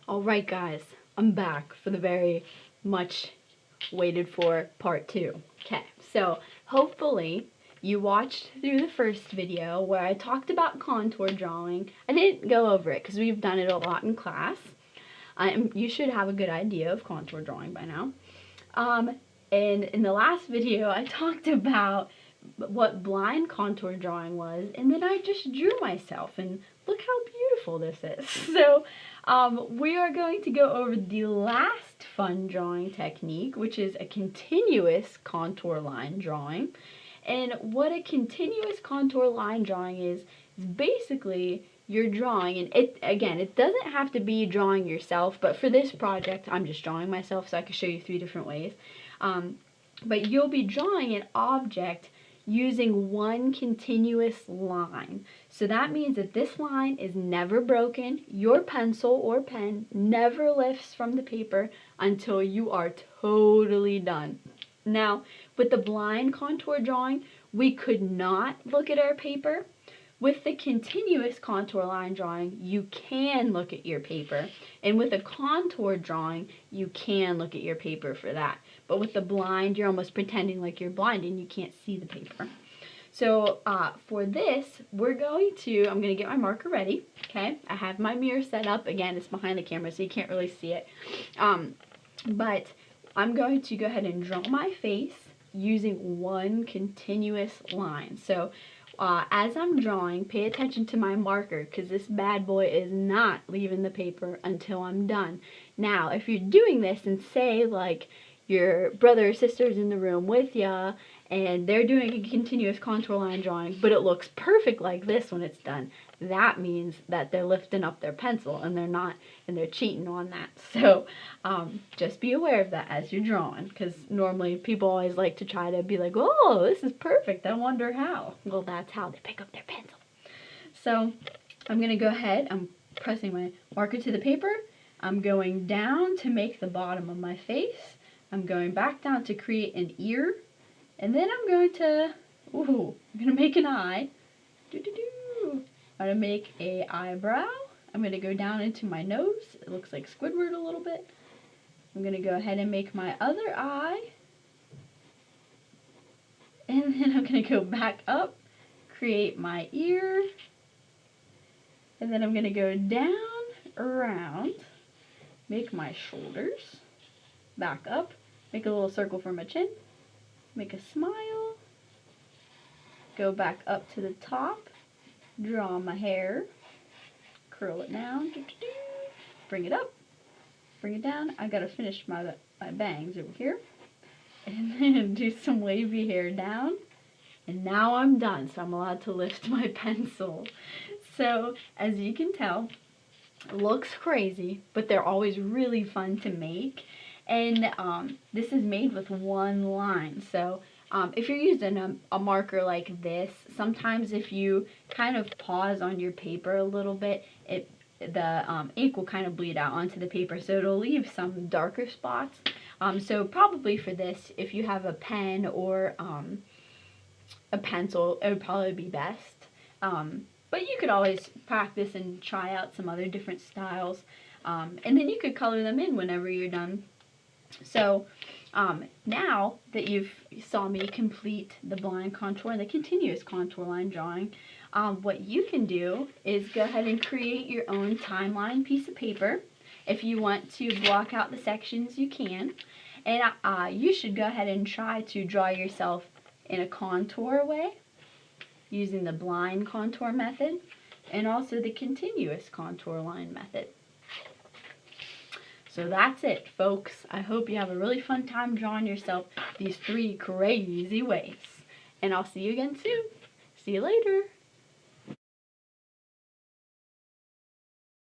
Alright guys, I'm back for the very much waited for part 2. Okay, so hopefully you watched through the first video where I talked about contour drawing. I didn't go over it because we've done it a lot in class. You should have a good idea of contour drawing by now. And in the last video I talked about what blind contour drawing was, and then I just drew myself, and look how beautiful this is. So we are going to go over the last fun drawing technique, which is a continuous contour line drawing. And what a continuous contour line drawing is basically you're drawing, and it doesn't have to be drawing yourself, but for this project I'm just drawing myself so I can show you 3 different ways. But you'll be drawing an object using one continuous line. So that means that this line is never broken. Your pencil or pen never lifts from the paper until you are totally done. Now, with the blind contour drawing, we could not look at our paper. With the continuous contour line drawing, you can look at your paper. And with a contour drawing, you can look at your paper for that. But with the blind, you're almost pretending like you're blind and you can't see the paper. So for this, I'm going to get my marker ready, okay? I have my mirror set up. Again, it's behind the camera, so you can't really see it. But I'm going to go ahead and draw my face using one continuous line. So as I'm drawing, pay attention to my marker because this bad boy is not leaving the paper until I'm done. Now, if you're doing this and say like your brother or sister's in the room with ya and they're doing a continuous contour line drawing, but it looks perfect like this when it's done, that means that they're lifting up their pencil and they're not, and they're cheating on that. So just be aware of that as you're drawing, because normally people always like to try to be like, oh, this is perfect, I wonder how. Well, that's how they pick up their pencil. So I'm going to go ahead, I'm pressing my marker to the paper, I'm going down to make the bottom of my face, I'm going back down to create an ear, and then I'm going to make an eye. I'm going to make a eyebrow. I'm going to go down into my nose. It looks like Squidward a little bit. I'm going to go ahead and make my other eye. And then I'm going to go back up, create my ear. And then I'm going to go down, around, make my shoulders, back up, make a little circle for my chin, make a smile, go back up to the top, draw my hair, curl it down, bring it up, bring it down. I gotta finish my bangs over here, and then do some wavy hair down, and now I'm done, so I'm allowed to lift my pencil. So as you can tell, it looks crazy, but they're always really fun to make. And this is made with one line. So if you're using a marker like this, sometimes if you kind of pause on your paper a little bit, the ink will kind of bleed out onto the paper, so it'll leave some darker spots. So probably for this, if you have a pen or a pencil, it would probably be best. But you could always practice and try out some other different styles. And then you could color them in whenever you're done. So now that you've saw me complete the blind contour and the continuous contour line drawing, what you can do is go ahead and create your own timeline piece of paper. If you want to block out the sections, you can. And you should go ahead and try to draw yourself in a contour way using the blind contour method and also the continuous contour line method. So that's it, folks. I hope you have a really fun time drawing yourself these 3 crazy ways. And I'll see you again soon. See you later.